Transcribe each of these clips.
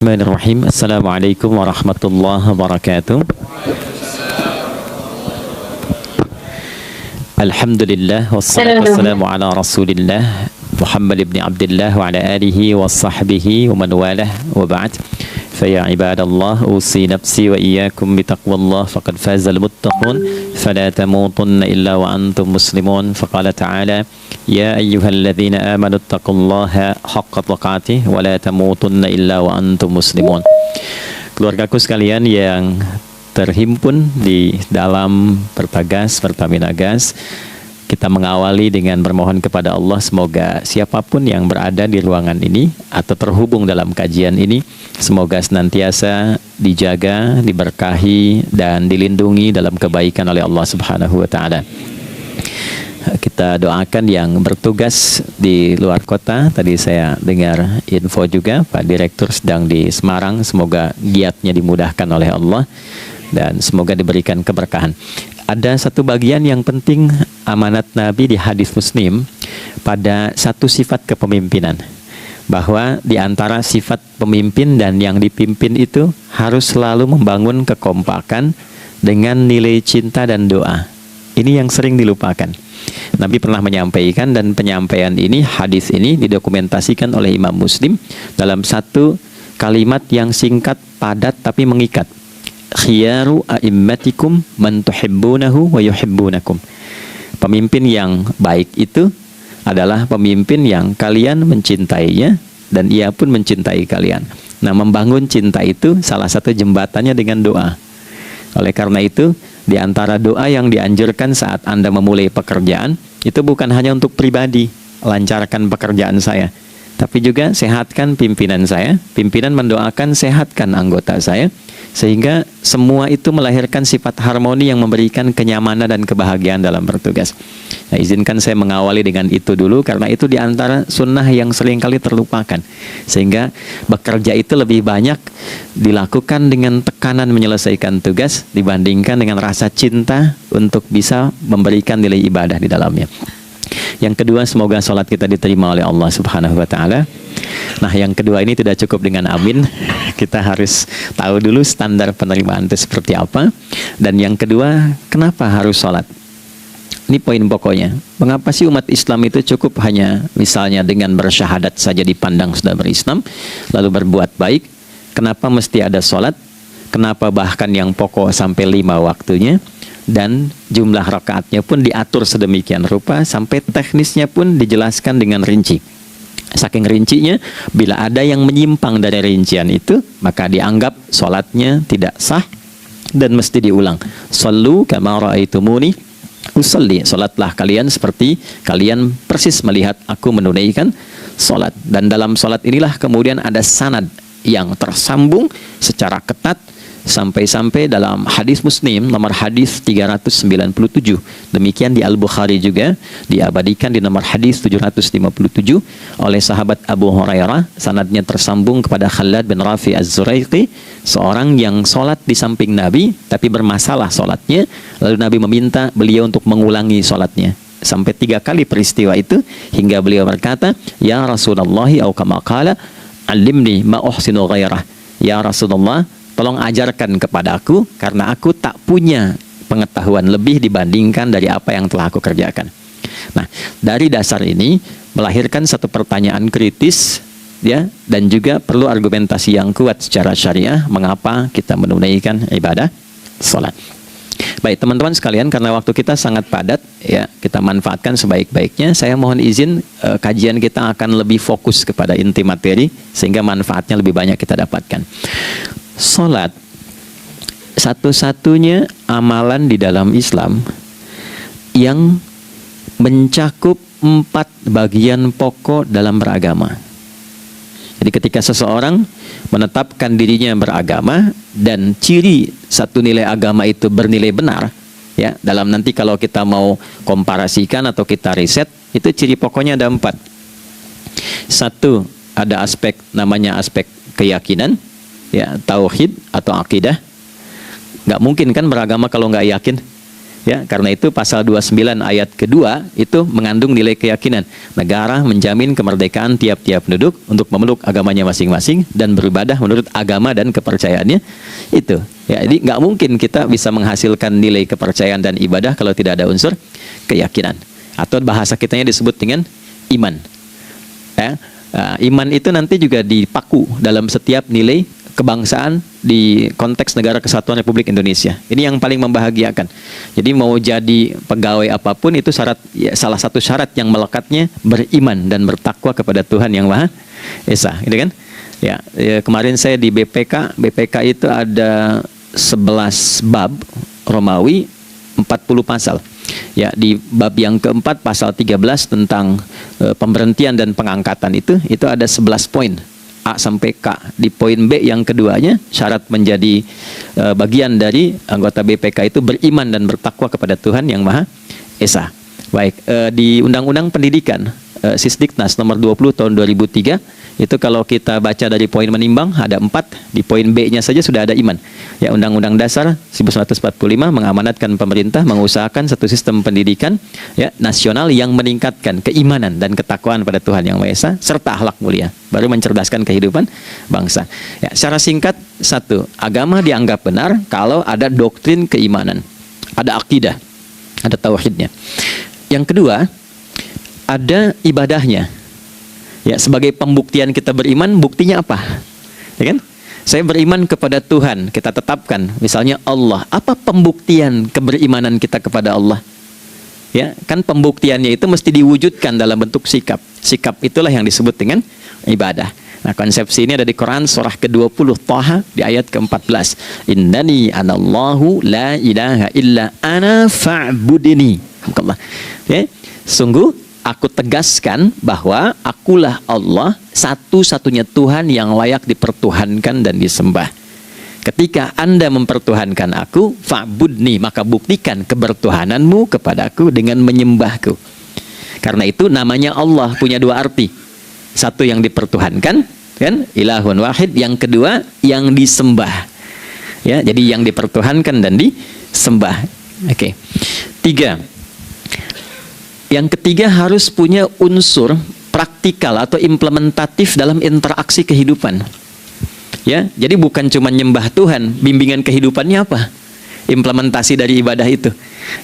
Bismillahirrahmanirrahim. Assalamualaikum warahmatullahi wabarakatuh. Alhamdulillah wassalatu wassalamu ala Rasulillah Muhammad ibn Abdullah wa ala alihi wa sahbihi wa man walah wa ba'd. Faya ibadallah usi nafsi wa iyyakum bitaqwallah faqad fazal muttaqun fala tamutunna illa wa antum muslimun. Faqala ta'ala ya ayyuhalladzina amanu taqullaha haqqa tuqatih wa la tamutunna illa wa antum muslimun. Keluargaku sekalian yang terhimpun di dalam Pertagas, Pertamina Gas, kita mengawali dengan bermohon kepada Allah semoga siapapun yang berada di ruangan ini atau terhubung dalam kajian ini, semoga senantiasa dijaga, diberkahi dan dilindungi dalam kebaikan oleh Allah Subhanahu wa taala. Kita doakan yang bertugas di luar kota. Tadi saya dengar info juga Pak Direktur sedang di Semarang. Semoga giatnya dimudahkan oleh Allah dan semoga diberikan keberkahan. Ada satu bagian yang penting amanat Nabi di hadis Muslim pada satu sifat kepemimpinan, bahwa di antara sifat pemimpin dan yang dipimpin itu harus selalu membangun kekompakan dengan nilai cinta dan doa. Ini yang sering dilupakan. Nabi pernah menyampaikan, dan penyampaian ini, hadis ini didokumentasikan oleh Imam Muslim dalam satu kalimat yang singkat, padat tapi mengikat. Khiyaru a'immatikum man tuhibbunahu wa yuhibbunakum. Pemimpin yang baik itu adalah pemimpin yang kalian mencintainya dan ia pun mencintai kalian. Nah, membangun cinta itu salah satu jembatannya dengan doa. Oleh karena itu, di antara doa yang dianjurkan saat Anda memulai pekerjaan, itu bukan hanya untuk pribadi, lancarkan pekerjaan saya, tapi juga sehatkan pimpinan saya. Pimpinan mendoakan sehatkan anggota saya, sehingga semua itu melahirkan sifat harmoni yang memberikan kenyamanan dan kebahagiaan dalam bertugas. Nah, izinkan saya mengawali dengan itu dulu, karena itu diantara sunnah yang seringkali terlupakan. Sehingga bekerja itu lebih banyak dilakukan dengan tekanan menyelesaikan tugas dibandingkan dengan rasa cinta untuk bisa memberikan nilai ibadah di dalamnya. Yang kedua, semoga sholat kita diterima oleh Allah Subhanahu wa ta'ala. Nah, yang kedua ini tidak cukup dengan amin. Kita harus tahu dulu standar penerimaan itu seperti apa. Dan yang kedua, kenapa harus sholat? Ini poin pokoknya. Mengapa sih umat Islam itu cukup hanya misalnya dengan bersyahadat saja dipandang sudah berislam, lalu berbuat baik? Kenapa mesti ada sholat? Kenapa bahkan yang pokok sampai 5 waktunya? Dan jumlah rakaatnya pun diatur sedemikian rupa, sampai teknisnya pun dijelaskan dengan rinci. Saking rincinya, bila ada yang menyimpang dari rincian itu, maka dianggap sholatnya tidak sah dan mesti diulang. Shallu kama ra'aitumuni usalli. Sholatlah kalian seperti kalian persis melihat aku menunaikan sholat. Dan dalam sholat inilah kemudian ada sanad yang tersambung secara ketat, sampai-sampai dalam hadis Muslim nomor hadis 397. Demikian di Al-Bukhari juga diabadikan di nomor hadis 757 oleh sahabat Abu Hurairah. Sanadnya tersambung kepada Khalad bin Rafi Az-Zuraiqi, seorang yang sholat di samping Nabi tapi bermasalah sholatnya. Lalu Nabi meminta beliau untuk mengulangi sholatnya. Sampai 3 kali peristiwa itu, hingga beliau berkata, ya Rasulullah au kama qala alimni ma uhsinu ghairah. Ya Rasulullah, tolong ajarkan kepadaku, karena aku tak punya pengetahuan lebih dibandingkan dari apa yang telah aku kerjakan. Nah, dari dasar ini melahirkan satu pertanyaan kritis, ya, dan juga perlu argumentasi yang kuat secara syariah mengapa kita menunaikan ibadah sholat. Baik teman-teman sekalian, karena waktu kita sangat padat, ya, kita manfaatkan sebaik-baiknya. Saya mohon izin, kajian kita akan lebih fokus kepada inti materi sehingga manfaatnya lebih banyak kita dapatkan. Salat satu-satunya amalan di dalam Islam yang mencakup 4 bagian pokok dalam beragama. Jadi ketika seseorang menetapkan dirinya beragama dan ciri satu nilai agama itu bernilai benar, ya, dalam nanti kalau kita mau komparasikan atau kita riset, itu ciri pokoknya ada 4. Satu, ada aspek namanya aspek keyakinan, ya, tauhid atau akidah. Nggak mungkin kan beragama kalau nggak yakin. Ya, karena itu pasal 29 ayat kedua itu mengandung nilai keyakinan. Negara menjamin kemerdekaan tiap-tiap penduduk untuk memeluk agamanya masing-masing dan beribadah menurut agama dan kepercayaannya itu. Ya, jadi nggak mungkin kita bisa menghasilkan nilai kepercayaan dan ibadah kalau tidak ada unsur keyakinan. Atau bahasa kitanya disebut dengan iman. Ya, iman itu nanti juga dipaku dalam setiap nilai kebangsaan di konteks Negara Kesatuan Republik Indonesia. Ini yang paling membahagiakan. Jadi mau jadi pegawai apapun itu syarat, ya, salah satu syarat yang melekatnya beriman dan bertakwa kepada Tuhan Yang Maha Esa, gitu kan? Ya, kemarin saya di BPK itu ada 11 bab Romawi, 40 pasal. Ya, di bab yang keempat pasal 13 tentang pemberhentian dan pengangkatan itu ada 11 poin. A sampai K. Di poin B yang keduanya, syarat menjadi bagian dari anggota BPK itu beriman dan bertakwa kepada Tuhan Yang Maha Esa. Baik, di Undang-Undang Pendidikan Sisdiknas nomor 20 tahun 2003 itu kalau kita baca dari poin menimbang ada 4, di poin B-nya saja sudah ada iman. Ya, Undang-Undang Dasar 1945 mengamanatkan pemerintah mengusahakan satu sistem pendidikan, ya, nasional yang meningkatkan keimanan dan ketakwaan pada Tuhan Yang Maha Esa serta akhlak mulia, baru mencerdaskan kehidupan bangsa. Ya, secara singkat, satu, agama dianggap benar kalau ada doktrin keimanan, ada akidah, ada tauhidnya. Yang kedua, ada ibadahnya. Ya, sebagai pembuktian kita beriman, buktinya apa? Ya kan? Saya beriman kepada Tuhan, kita tetapkan, misalnya Allah. Apa pembuktian keberimanan kita kepada Allah? Ya, kan pembuktiannya itu mesti diwujudkan dalam bentuk sikap. Sikap itulah yang disebut dengan ibadah. Nah, konsepsi ini ada di Quran surah ke-20 Thaha di ayat ke-14. Innani anallahu la ilaha illa ana fa'budini. Ya, sungguh aku tegaskan bahwa akulah Allah, satu-satunya Tuhan yang layak dipertuhankan dan disembah. Ketika Anda mempertuhankan aku, fa'budni, maka buktikan kebertuhananmu kepadaku dengan menyembahku. Karena itu namanya Allah punya dua arti. Satu yang dipertuhankan, kan? Ilahun wahid. Yang kedua yang disembah. Ya, jadi yang dipertuhankan dan disembah. Oke. Tiga. Yang ketiga harus punya unsur praktikal atau implementatif dalam interaksi kehidupan. Ya, jadi bukan cuma nyembah Tuhan, bimbingan kehidupannya apa? Implementasi dari ibadah itu.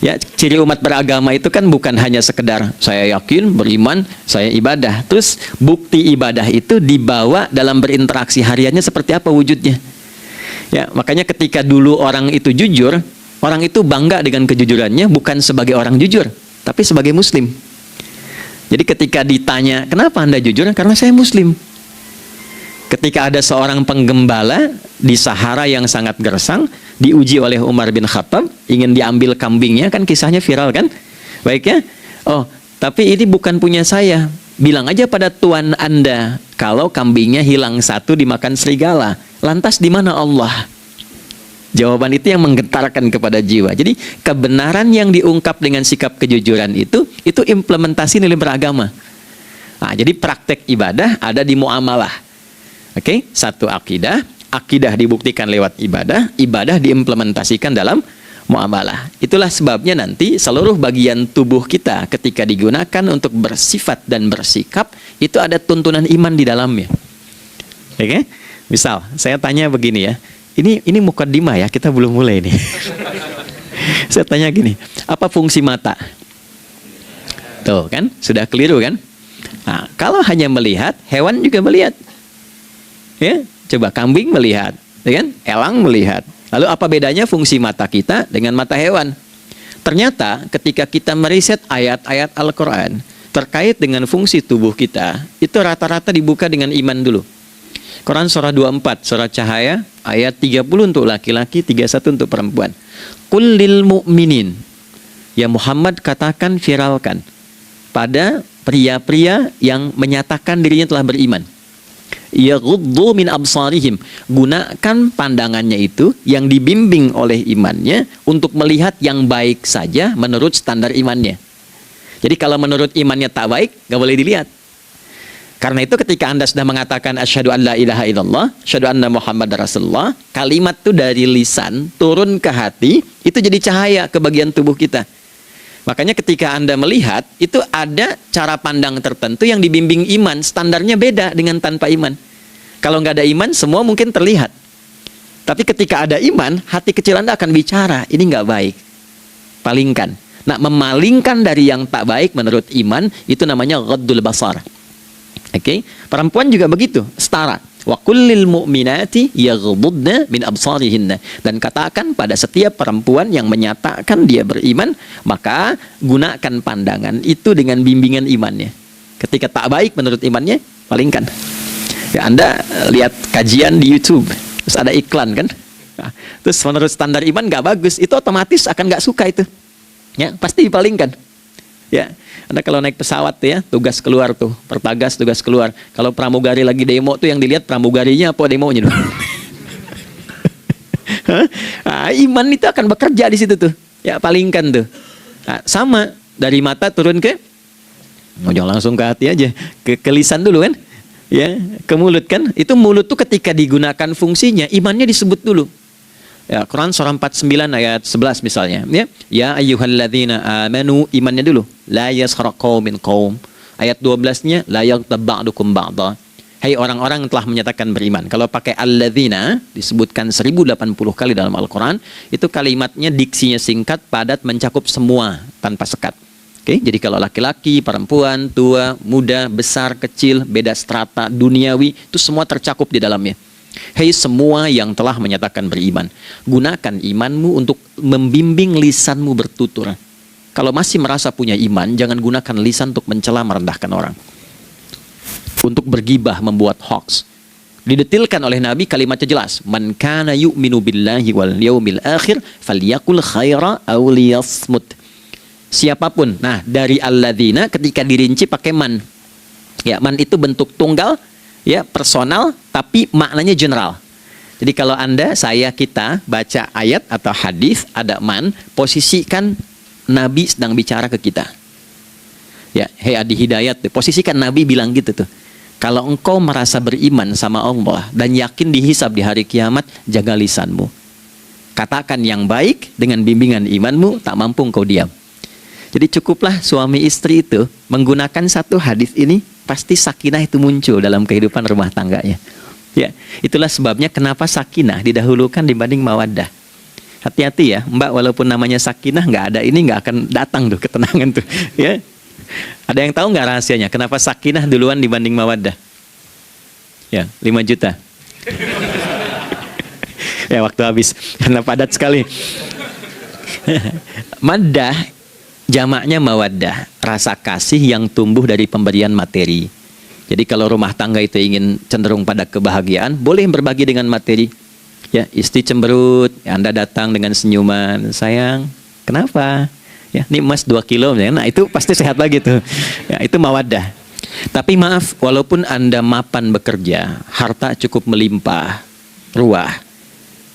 Ya, ciri umat beragama itu kan bukan hanya sekedar saya yakin, beriman, saya ibadah. Terus bukti ibadah itu dibawa dalam berinteraksi hariannya seperti apa wujudnya. Ya, makanya ketika dulu orang itu jujur, orang itu bangga dengan kejujurannya bukan sebagai orang jujur, tapi sebagai muslim. Jadi ketika ditanya, kenapa Anda jujur? Karena saya muslim. Ketika ada seorang penggembala di Sahara yang sangat gersang, diuji oleh Umar bin Khattab, ingin diambil kambingnya, kan kisahnya viral kan? Baik ya? Oh, tapi ini bukan punya saya. Bilang aja pada tuan Anda, kalau kambingnya hilang satu dimakan serigala. Lantas di mana Allah? Jawaban itu yang menggetarkan kepada jiwa. Jadi kebenaran yang diungkap dengan sikap kejujuran itu implementasi nilai beragama. Nah, jadi praktek ibadah ada di muamalah. Oke, satu akidah, akidah dibuktikan lewat ibadah, ibadah diimplementasikan dalam muamalah. Itulah sebabnya nanti seluruh bagian tubuh kita ketika digunakan untuk bersifat dan bersikap itu ada tuntunan iman di dalamnya. Oke, misal saya tanya begini ya. Ini mukaddimah ya, kita belum mulai nih. Saya tanya gini, apa fungsi mata? Tuh kan, sudah keliru kan? Nah, kalau hanya melihat, hewan juga melihat. Ya, coba kambing melihat, ya kan? Elang melihat. Lalu apa bedanya fungsi mata kita dengan mata hewan? Ternyata ketika kita meriset ayat-ayat Al-Quran terkait dengan fungsi tubuh kita, itu rata-rata dibuka dengan iman dulu. Quran surah 24, surah Cahaya, ayat 30 untuk laki-laki, 31 untuk perempuan. Qul lil mu'minin, ya Muhammad katakan, viralkan pada pria-pria yang menyatakan dirinya telah beriman. Yaghuddu min absarihim, gunakan pandangannya itu yang dibimbing oleh imannya untuk melihat yang baik saja menurut standar imannya. Jadi kalau menurut imannya tak baik, gak boleh dilihat. Karena itu ketika Anda sudah mengatakan asyhadu an la ilaha illallah, asyhadu anna Muhammad Rasulullah, kalimat itu dari lisan turun ke hati, itu jadi cahaya ke bagian tubuh kita. Makanya ketika Anda melihat, itu ada cara pandang tertentu yang dibimbing iman, standarnya beda dengan tanpa iman. Kalau nggak ada iman, semua mungkin terlihat. Tapi ketika ada iman, hati kecil Anda akan bicara, ini nggak baik. Palingkan. Nah, memalingkan dari yang tak baik menurut iman, itu namanya ghaddul basar. Oke, perempuan juga begitu, setara. Wa kullil mu'minati yaghdudna min absarihinna. Dan katakan pada setiap perempuan yang menyatakan dia beriman, maka gunakan pandangan itu dengan bimbingan imannya. Ketika tak baik menurut imannya, palingkan. Ya, Anda lihat kajian di YouTube, terus ada iklan kan? Nah, terus menurut standar iman nggak bagus, itu otomatis akan nggak suka itu. Ya, pasti dipalingkan. Ya, Anda kalau naik pesawat ya, tugas keluar tuh, pertagas tugas keluar. Kalau pramugari lagi demo tuh yang dilihat pramugarinya apa demonya dulu. Nah, iman itu akan bekerja di situ tuh. Ya, palingkan tuh. Nah, sama dari mata turun ke, jangan langsung ke hati aja, ke lisan dulu kan? Ya, ke mulut kan? Itu mulut tuh ketika digunakan fungsinya, imannya disebut dulu. Ya, Quran surah 49 ayat 11 misalnya, ya ayyuhalladzina amanu, imannya dulu, la yaskhar qaumin qaum. Ayat 12-nya la yaghtab ba'dukum ba'dha. Hai orang-orang yang telah menyatakan beriman. Kalau pakai alladzina disebutkan 1080 kali dalam Al-Qur'an, itu kalimatnya diksinya singkat, padat, mencakup semua tanpa sekat. Oke, jadi kalau laki-laki, perempuan, tua, muda, besar, kecil, beda strata duniawi, itu semua tercakup di dalamnya. Hei semua yang telah menyatakan beriman, gunakan imanmu untuk membimbing lisanmu bertutur. Kalau masih merasa punya iman, jangan gunakan lisan untuk mencela, merendahkan orang, untuk bergibah, membuat hoax. Didetilkan oleh Nabi, kalimatnya jelas, man kana yu'minu billahi wal yaumil akhir falyakul khaira aw liyasmut. Siapapun. Nah, dari alladzina ketika dirinci pakai man. Ya, man itu bentuk tunggal, ya, personal, tapi maknanya general. Jadi kalau Anda, saya, kita baca ayat atau hadis ada man, posisikan Nabi sedang bicara ke kita. Ya, hei Adi Hidayat, posisikan Nabi bilang gitu tuh. Kalau engkau merasa beriman sama Allah dan yakin dihisab di hari kiamat, jaga lisanmu. Katakan yang baik dengan bimbingan imanmu, tak mampu engkau diam. Jadi cukuplah suami istri itu menggunakan satu hadis ini, pasti sakinah itu muncul dalam kehidupan rumah tangganya. Ya, itulah sebabnya kenapa sakinah didahulukan dibanding mawaddah. Hati-hati ya, Mbak, walaupun namanya sakinah, nggak ada ini nggak akan datang tuh ketenangan tuh. Ya, ada yang tahu nggak rahasianya? Kenapa sakinah duluan dibanding mawaddah? Ya, 5 juta. Ya, waktu habis karena padat sekali. Maddah jamaknya mawaddah, rasa kasih yang tumbuh dari pemberian materi. Jadi kalau rumah tangga itu ingin cenderung pada kebahagiaan, boleh berbagi dengan materi. Ya, istri cemberut, ya, Anda datang dengan senyuman, sayang, kenapa? Ya, ini emas 2 kilo, ya. Nah itu pasti sehat lagi tuh. Ya, itu mawaddah. Tapi maaf, walaupun Anda mapan bekerja, harta cukup melimpah, ruah,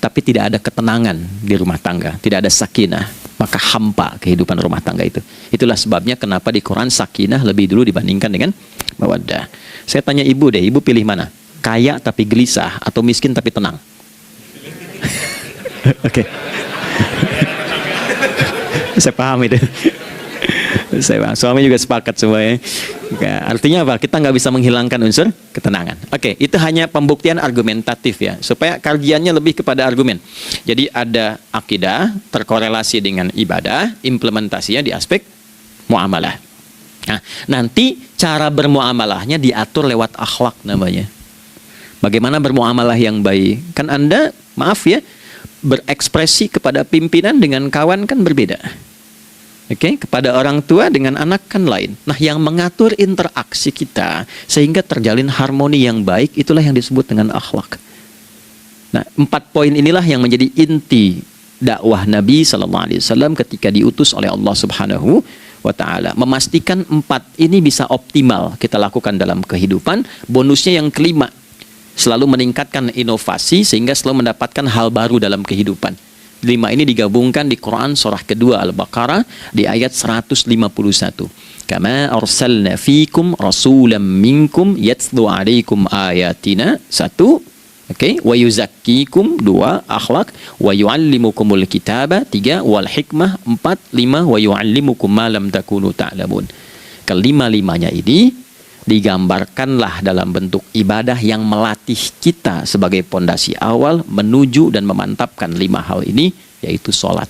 tapi tidak ada ketenangan di rumah tangga, tidak ada sakinah, maka hampa kehidupan rumah tangga itu. Itulah sebabnya kenapa di Quran sakinah lebih dulu dibandingkan dengan mawaddah. Saya tanya ibu deh, ibu pilih mana? Kaya tapi gelisah atau miskin tapi tenang? Oke. Saya paham itu. Saya paham. Suami juga sepakat semuanya. Artinya apa? Kita nggak bisa menghilangkan unsur ketenangan. Oke, itu hanya pembuktian argumentatif ya, supaya kajiannya lebih kepada argumen. Jadi ada akidah terkorelasi dengan ibadah, implementasinya di aspek muamalah. Nah, nanti cara bermuamalahnya diatur lewat akhlak namanya. Bagaimana bermuamalah yang baik? Kan Anda, maaf ya, berekspresi kepada pimpinan dengan kawan kan berbeda. Oke, kepada orang tua dengan anak kan lain. Nah, yang mengatur interaksi kita sehingga terjalin harmoni yang baik, itulah yang disebut dengan akhlak. Nah, 4 poin inilah yang menjadi inti dakwah Nabi SAW ketika diutus oleh Allah Subhanahu wa Ta'ala. Memastikan 4 ini bisa optimal kita lakukan dalam kehidupan. Bonusnya yang kelima, selalu meningkatkan inovasi sehingga selalu mendapatkan hal baru dalam kehidupan. 5 ini digabungkan di Quran surah kedua Al-Baqarah di ayat 151. Kama arsalna fikum rasulam minkum yatlu alaikum ayatina. 1, oke, wa yuzakkikum. 2, akhlak. Wa yuallimukumul kitaba. 3, wal hikmah. 4, 5, wa yuallimukum ma lam takunu ta'lamun. Kelima-limanya ini digambarkanlah dalam bentuk ibadah yang melatih kita sebagai pondasi awal menuju dan memantapkan 5 hal ini, yaitu sholat.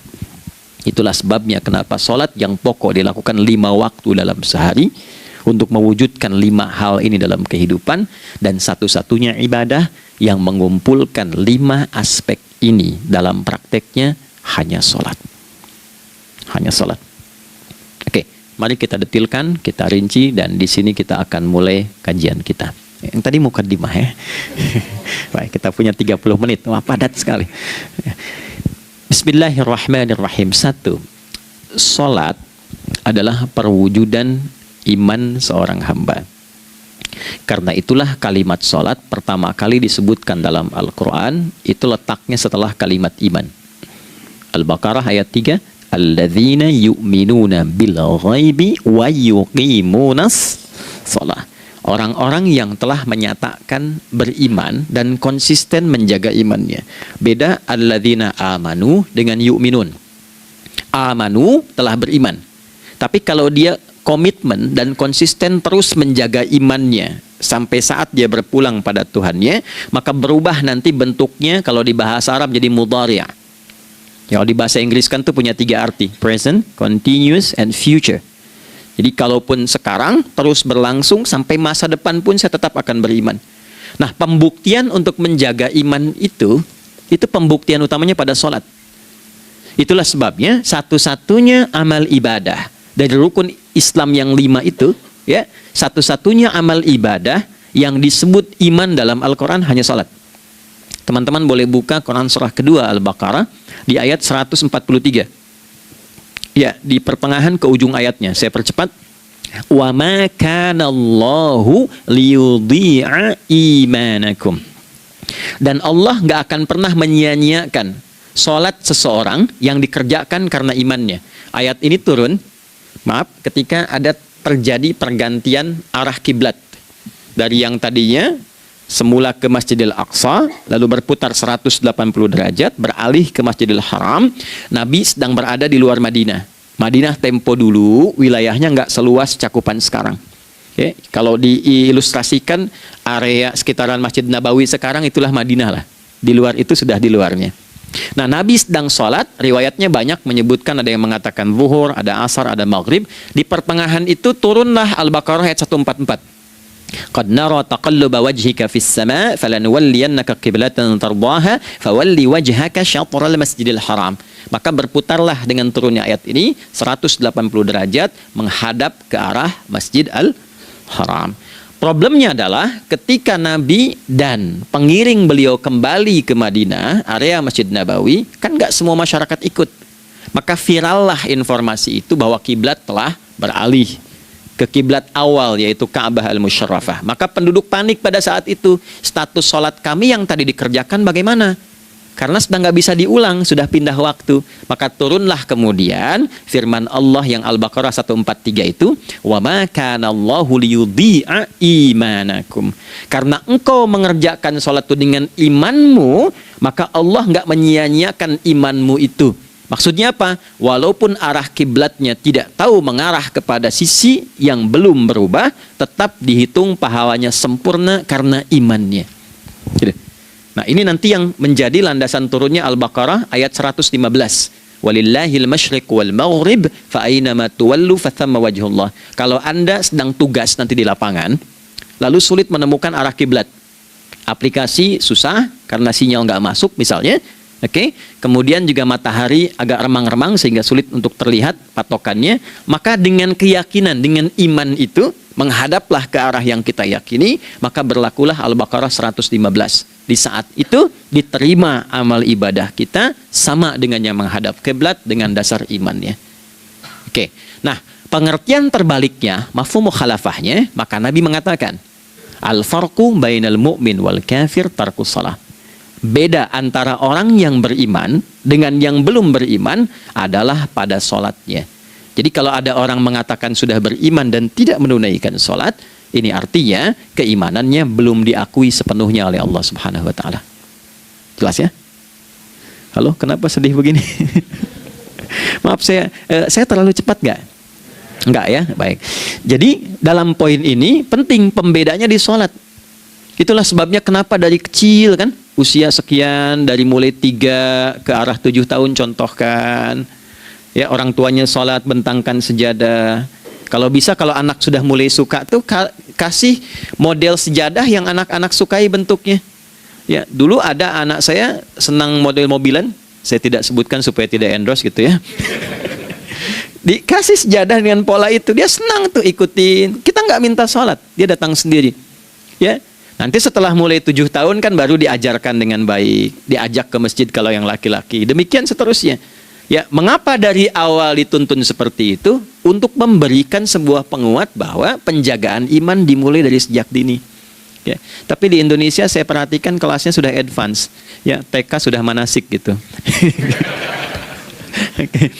Itulah sebabnya kenapa sholat yang pokok dilakukan 5 waktu dalam sehari untuk mewujudkan 5 hal ini dalam kehidupan, dan satu-satunya ibadah yang mengumpulkan 5 aspek ini dalam prakteknya hanya sholat. Hanya sholat. Oke, mari kita detilkan, kita rinci, dan di sini kita akan mulai kajian kita. Yang tadi mukadimah ya. Baik, kita punya 30 menit. Wah, padat sekali. Bismillahirrahmanirrahim. 1. Salat adalah perwujudan iman seorang hamba. Karena itulah kalimat salat pertama kali disebutkan dalam Al-Quran, itu letaknya setelah kalimat iman. Al-Baqarah ayat 3. Alladzina yu'minuna bil ghaibi wa yuqimunas shalah. Orang-orang yang telah menyatakan beriman dan konsisten menjaga imannya. Beda alladzina amanu dengan yu'minun. Amanu telah beriman. Tapi kalau dia komitmen dan konsisten terus menjaga imannya sampai saat dia berpulang pada Tuhannya, maka berubah nanti bentuknya kalau di bahasa Arab jadi mudhari'. Kalau di bahasa Inggris kan tuh punya 3 arti. Present, continuous, and future. Jadi kalaupun sekarang terus berlangsung sampai masa depan pun saya tetap akan beriman. Nah, pembuktian untuk menjaga iman itu pembuktian utamanya pada sholat. Itulah sebabnya satu-satunya amal ibadah dari rukun Islam yang 5 itu, ya, satu-satunya amal ibadah yang disebut iman dalam Al-Quran hanya sholat. Teman-teman boleh buka Quran surah kedua Al-Baqarah di ayat 143. Ya, di pertengahan ke ujung ayatnya. Saya percepat. Wa ma kana Allahu liyudhi'a imanakum. Dan Allah nggak akan pernah menyia-nyiakan salat seseorang yang dikerjakan karena imannya. Ayat ini turun, ketika ada terjadi pergantian arah kiblat dari yang tadinya semula ke Masjidil Aqsa, lalu berputar 180 derajat, beralih ke Masjidil Haram. Nabi sedang berada di luar Madinah. Madinah tempo dulu, wilayahnya nggak seluas cakupan sekarang. Oke, kalau diilustrasikan, area sekitaran Masjid Nabawi sekarang itulah Madinah lah. Di luar itu sudah di luarnya. Nah, Nabi sedang sholat, riwayatnya banyak menyebutkan, ada yang mengatakan zuhur, ada asar, ada maghrib. Di pertengahan itu turunlah Al-Baqarah ayat 144. Qad nara taqalluba wajhika fis sama' falanuwalliyannaka qiblatan tardaha fawalli wajhaka syatral masjidil haram. Maka berputarlah dengan turunnya ayat ini 180 derajat menghadap ke arah Masjid Al-Haram. Problemnya adalah ketika Nabi dan pengiring beliau kembali ke Madinah, area Masjid Nabawi, kan nggak semua masyarakat ikut. Maka virallah informasi itu bahwa kiblat telah beralih ke kiblat awal, yaitu Ka'bah Al-Musyarrafah. Maka penduduk panik pada saat itu. Status sholat kami yang tadi dikerjakan bagaimana? Karena sudah nggak bisa diulang, sudah pindah waktu. Maka turunlah kemudian firman Allah yang Al-Baqarah 143 itu, wa ma kana Allahu liyudhi'a imanakum. Karena engkau mengerjakan sholat itu dengan imanmu, maka Allah nggak menyia-nyiakan imanmu itu. Maksudnya apa? Walaupun arah kiblatnya tidak tahu mengarah kepada sisi yang belum berubah, tetap dihitung pahalanya sempurna karena imannya. Gitu. Nah, ini nanti yang menjadi landasan turunnya Al-Baqarah ayat 115. Walillahil masyriq wal maghrib fa aina ma tuwallu fa thamma wajhullah. Kalau Anda sedang tugas nanti di lapangan, lalu sulit menemukan arah kiblat. Aplikasi susah karena sinyal nggak masuk misalnya. Oke, kemudian juga matahari agak remang-remang sehingga sulit untuk terlihat patokannya. Maka dengan keyakinan, dengan iman itu, menghadaplah ke arah yang kita yakini, maka berlakulah Al-Baqarah 115. Di saat itu diterima amal ibadah kita sama dengan yang menghadap kiblat dengan dasar imannya. Oke, nah pengertian terbaliknya, mafhum mukhalafahnya, maka Nabi mengatakan, al-farqu bainal mu'min wal kafir tarkus shalah. Beda antara orang yang beriman dengan yang belum beriman adalah pada sholatnya. Jadi kalau ada orang mengatakan sudah beriman dan tidak menunaikan sholat, ini artinya keimanannya belum diakui sepenuhnya oleh Allah Subhanahu wa Ta'ala. Jelas ya? Halo, kenapa sedih begini? Maaf, saya terlalu cepat nggak? Enggak ya? Baik. Jadi dalam poin ini penting pembedanya di sholat. Itulah sebabnya kenapa dari kecil kan, usia sekian, dari mulai 3 ke arah 7 tahun contohkan. Ya, orang tuanya sholat bentangkan sejadah. Kalau bisa, kalau anak sudah mulai suka tuh kasih model sejadah yang anak-anak sukai bentuknya. Ya, dulu ada anak saya senang model mobilan. Saya tidak sebutkan supaya tidak endorse gitu ya. Dikasih sejadah dengan pola itu, dia senang tuh ikutin. Kita nggak minta sholat, dia datang sendiri. Ya, nanti setelah mulai 7 tahun kan baru diajarkan dengan baik, diajak ke masjid kalau yang laki-laki. Demikian seterusnya. Ya, mengapa dari awal dituntun seperti itu? Untuk memberikan sebuah penguat bahwa penjagaan iman dimulai dari sejak dini. Ya, tapi di Indonesia saya perhatikan kelasnya sudah advance. Ya, TK sudah manasik gitu. Oke.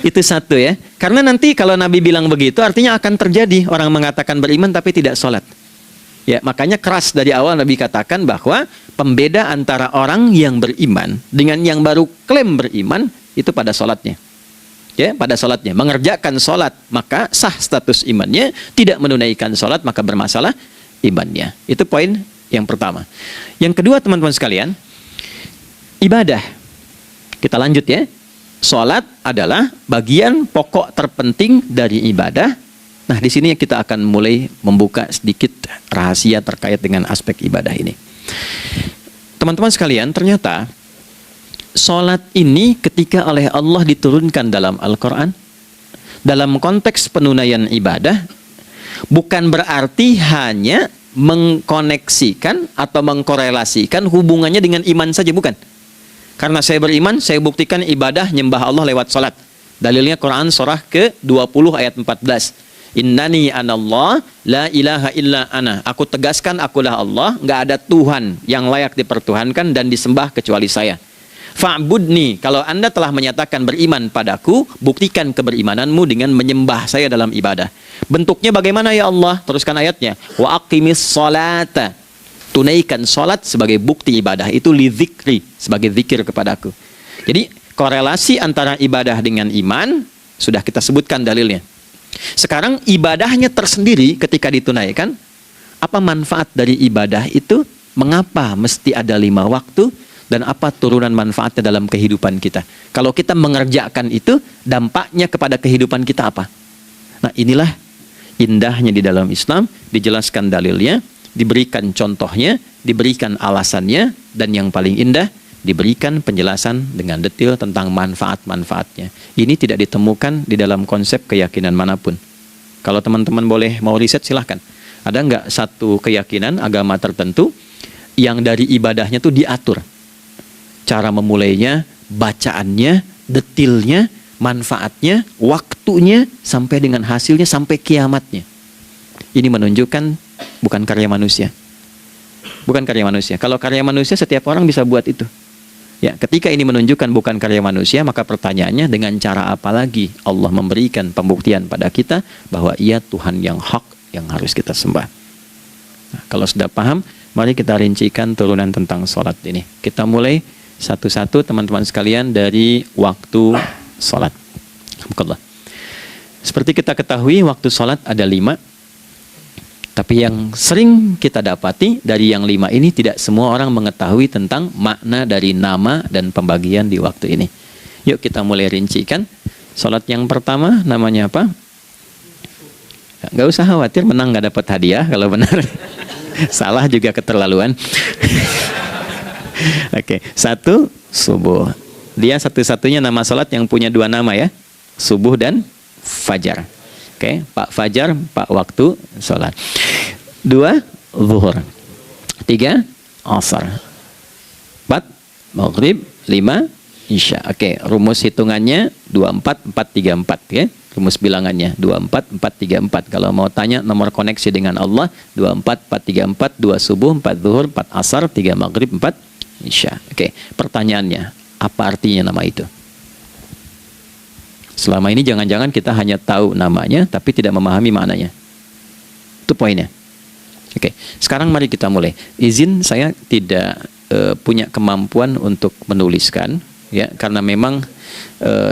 Itu satu ya. Karena nanti kalau Nabi bilang begitu artinya akan terjadi orang mengatakan beriman tapi tidak sholat. Ya, makanya keras dari awal Nabi katakan bahwa pembeda antara orang yang beriman dengan yang baru klaim beriman itu pada sholatnya. Ya, pada sholatnya. Mengerjakan sholat maka sah status imannya, tidak menunaikan sholat maka bermasalah imannya. Itu poin yang pertama. Yang kedua teman-teman sekalian, ibadah. Kita lanjut ya. Sholat adalah bagian pokok terpenting dari ibadah. Nah, di sini kita akan mulai membuka sedikit rahasia terkait dengan aspek ibadah ini. Teman-teman sekalian, ternyata sholat ini ketika oleh Allah diturunkan dalam Al-Quran, dalam konteks penunaian ibadah, bukan berarti hanya mengkoneksikan atau mengkorelasikan hubungannya dengan iman saja, bukan. Karena saya beriman, saya buktikan ibadah nyembah Allah lewat sholat. Dalilnya Quran surah ke-20 ayat 14. Innani anallah la ilaha illa ana. Aku tegaskan akulah Allah, nggak ada Tuhan yang layak dipertuhankan dan disembah kecuali saya. Fa'budni, kalau Anda telah menyatakan beriman padaku, buktikan keberimananmu dengan menyembah saya dalam ibadah. Bentuknya bagaimana ya Allah? Teruskan ayatnya. Wa aqimis sholata. Tunaikan sholat sebagai bukti ibadah. Itu li dzikri, sebagai zikir kepadaku. Jadi korelasi antara ibadah dengan iman sudah kita sebutkan dalilnya. Sekarang ibadahnya tersendiri ketika ditunaikan, apa manfaat dari ibadah itu? Mengapa mesti ada 5 waktu? Dan apa turunan manfaatnya dalam kehidupan kita? Kalau kita mengerjakan itu, dampaknya kepada kehidupan kita apa? Nah, inilah indahnya di dalam Islam, dijelaskan dalilnya, diberikan contohnya, diberikan alasannya, dan yang paling indah, diberikan penjelasan dengan detail tentang manfaat-manfaatnya. Ini tidak ditemukan di dalam konsep keyakinan manapun. Kalau teman-teman boleh mau riset silahkan. Ada nggak satu keyakinan agama tertentu yang dari ibadahnya tuh diatur? Cara memulainya, bacaannya, detailnya, manfaatnya, waktunya, sampai dengan hasilnya, sampai kiamatnya. Ini menunjukkan bukan karya manusia. Bukan karya manusia. Kalau karya manusia setiap orang bisa buat itu. Ya, ketika ini menunjukkan bukan karya manusia, maka pertanyaannya dengan cara apa lagi Allah memberikan pembuktian pada kita bahwa Ia Tuhan yang hak yang harus kita sembah. Nah, kalau sudah paham, mari kita rincikan turunan tentang sholat ini. Kita mulai satu-satu teman-teman sekalian dari waktu sholat. Seperti kita ketahui waktu sholat ada 5. Tapi yang sering kita dapati dari yang 5 ini tidak semua orang mengetahui tentang makna dari nama dan pembagian di waktu ini. Yuk kita mulai rincikan. Sholat yang pertama namanya apa? Gak usah khawatir, menang gak dapat hadiah kalau benar. Salah juga keterlaluan. Oke, 1 subuh. Dia satu-satunya nama sholat yang punya 2 nama ya. Subuh dan fajar. Oke, Pak Fajar, Pak waktu sholat. 2 zuhur. 3 asar. 4 maghrib. 5 isya. Oke, rumus hitungannya 24 434 ya. Rumus bilangannya 24 434. Kalau mau tanya nomor koneksi dengan Allah 24 434, 2 subuh, 4 zuhur, 4 asar, 3 maghrib, 4 Isya. Oke, pertanyaannya, apa artinya nama itu? Selama ini jangan-jangan kita hanya tahu namanya, tapi tidak memahami maknanya. Itu poinnya. Oke, sekarang mari kita mulai. Izin saya tidak punya kemampuan untuk menuliskan, ya, karena memang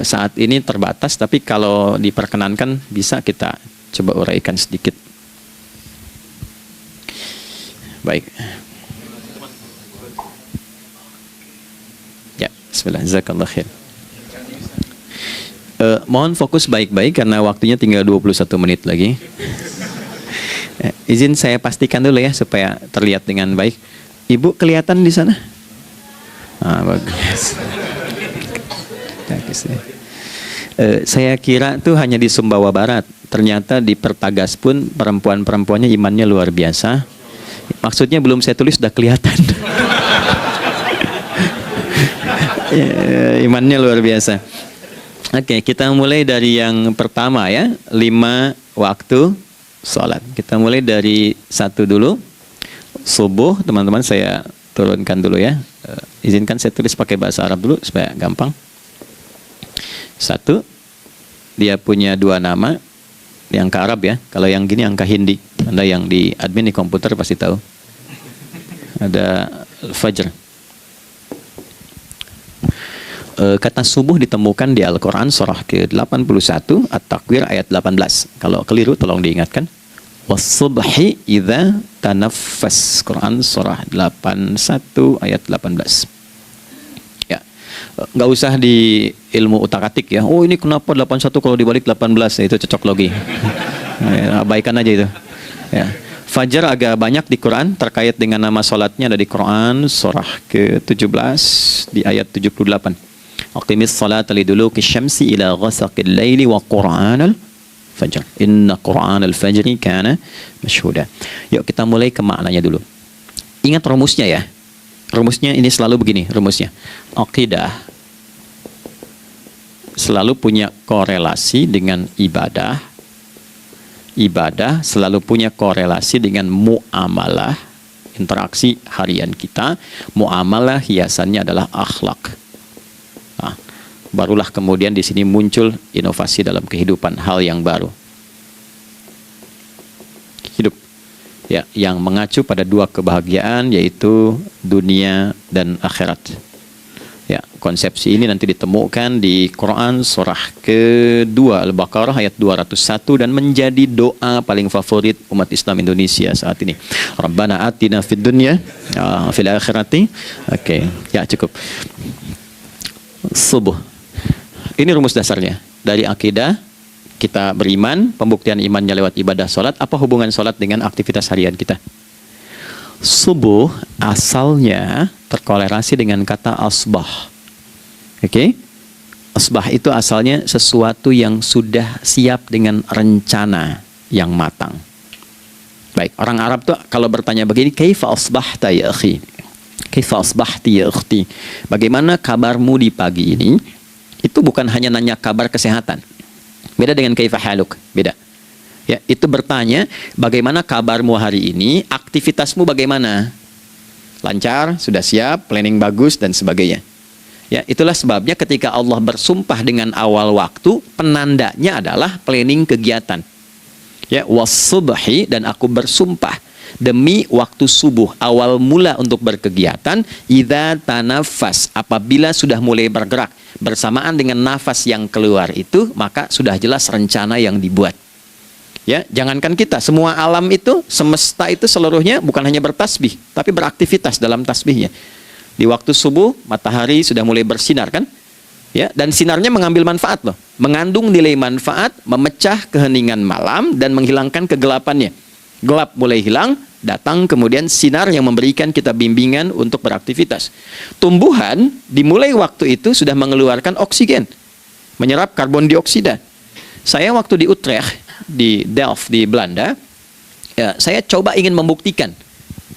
saat ini terbatas, tapi kalau diperkenankan bisa kita coba uraikan sedikit. Baik. Ya, bismillah, jazakallah khair. Mohon fokus baik-baik karena waktunya tinggal 21 menit lagi. Izin saya pastikan dulu ya supaya terlihat dengan baik. Ibu kelihatan di sana? Bagus. Saya kira tuh hanya di Sumbawa Barat. Ternyata di Pertagas pun perempuan-perempuannya imannya luar biasa. Maksudnya belum saya tulis sudah kelihatan. Imannya luar biasa. Oke, kita mulai dari yang pertama ya. 5 waktu sholat. Kita mulai dari 1 dulu. Subuh, teman-teman saya turunkan dulu ya. Izinkan saya tulis pakai bahasa Arab dulu supaya gampang. 1, dia punya 2 nama. Yang angka Arab ya. Kalau yang gini angka Hindi. Anda yang di admin di komputer pasti tahu. Ada Fajr. Kata subuh ditemukan di Al-Quran surah ke-81 At-Takwir ayat 18. Kalau keliru tolong diingatkan. Was-subhi idza tanaffas. Quran surah 81 ayat 18. Ya. Nggak usah di ilmu utak-atik ya. Oh ini kenapa 81 kalau dibalik 18? Itu cocok logi. Ya, abaikan aja itu. Ya. Fajar agak banyak di Quran terkait dengan nama salatnya ada di Quran surah ke-17 di ayat 78. Aqimis salata liduluki syamsi ila ghasaqil laili wa qur'anal fajr. Inna qur'anal fajri kana masyhuda. Yuk kita mulai ke maknanya dulu. Ingat rumusnya ya. Rumusnya ini selalu begini rumusnya. Aqidah selalu punya korelasi dengan ibadah. Ibadah selalu punya korelasi dengan muamalah, interaksi harian kita. Muamalah hiasannya adalah akhlak. Nah, barulah kemudian di sini muncul inovasi dalam kehidupan, hal yang baru. Hidup ya, yang mengacu pada 2 kebahagiaan yaitu dunia dan akhirat. Ya, konsepsi ini nanti ditemukan di Quran surah ke-2 Al-Baqarah ayat 201 dan menjadi doa paling favorit umat Islam Indonesia saat ini. Rabbana atina fid dunya fil akhirati. Oke, ya cukup. Subuh. Ini rumus dasarnya. Dari akidah kita beriman, pembuktian imannya lewat ibadah salat. Apa hubungan salat dengan aktivitas harian kita? Subuh asalnya terkorelasi dengan kata asbah. Oke? Asbah itu asalnya sesuatu yang sudah siap dengan rencana yang matang. Baik, orang Arab tuh kalau bertanya begini, kaifa asbahta ya akhi? Kaifa asbahti ya ukhti? Bagaimana kabarmu di pagi ini? Itu bukan hanya nanya kabar kesehatan. Beda dengan kaifa haluk, beda. Ya, itu bertanya, bagaimana kabarmu hari ini, aktivitasmu bagaimana? Lancar, sudah siap, planning bagus, dan sebagainya. Ya, itulah sebabnya ketika Allah bersumpah dengan awal waktu, penandanya adalah planning kegiatan. Ya, was-subhi, dan aku bersumpah demi waktu subuh, awal mula untuk berkegiatan, idza tanafas, apabila sudah mulai bergerak, bersamaan dengan nafas yang keluar itu, maka sudah jelas rencana yang dibuat. Ya, jangankan kita, semua alam itu, semesta itu seluruhnya bukan hanya bertasbih, tapi beraktivitas dalam tasbihnya. Di waktu subuh, matahari sudah mulai bersinar kan? Ya, dan sinarnya mengambil manfaat loh, mengandung nilai manfaat, memecah keheningan malam dan menghilangkan kegelapannya. Gelap mulai hilang, datang kemudian sinar yang memberikan kita bimbingan untuk beraktivitas. Tumbuhan dimulai waktu itu sudah mengeluarkan oksigen, menyerap karbon dioksida. Saya waktu di Utrecht, di Delft di Belanda, ya, saya coba ingin membuktikan.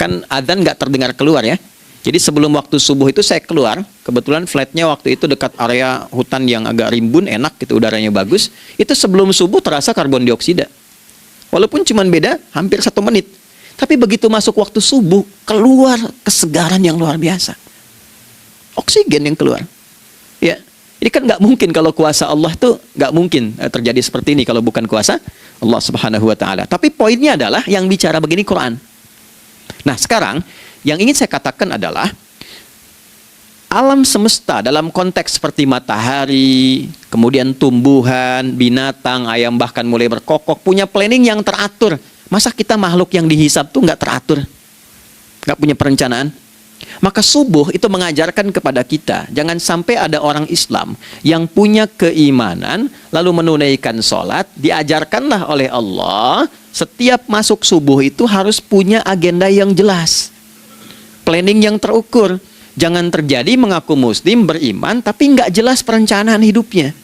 Kan adzan nggak terdengar keluar ya. Jadi sebelum waktu subuh itu saya keluar, kebetulan flatnya waktu itu dekat area hutan yang agak rimbun, enak gitu, udaranya bagus. Itu sebelum subuh terasa karbon dioksida. Walaupun cuma beda hampir 1 menit. Tapi begitu masuk waktu subuh, keluar kesegaran yang luar biasa. oksigen yang keluar. Ya, ini kan nggak mungkin kalau kuasa Allah tuh nggak mungkin terjadi seperti ini kalau bukan kuasa Allah Subhanahu Wa Taala. Tapi poinnya adalah yang bicara begini Quran. Nah sekarang yang ingin saya katakan adalah alam semesta dalam konteks seperti matahari, kemudian tumbuhan, binatang, ayam bahkan mulai berkokok, punya planning yang teratur. Masa kita makhluk yang dihisab tuh nggak teratur? Nggak punya perencanaan? Maka subuh itu mengajarkan kepada kita, jangan sampai ada orang Islam yang punya keimanan, lalu menunaikan sholat, diajarkanlah oleh Allah, setiap masuk subuh itu harus punya agenda yang jelas. Planning yang terukur. Jangan terjadi mengaku muslim, beriman, tapi nggak jelas perencanaan hidupnya.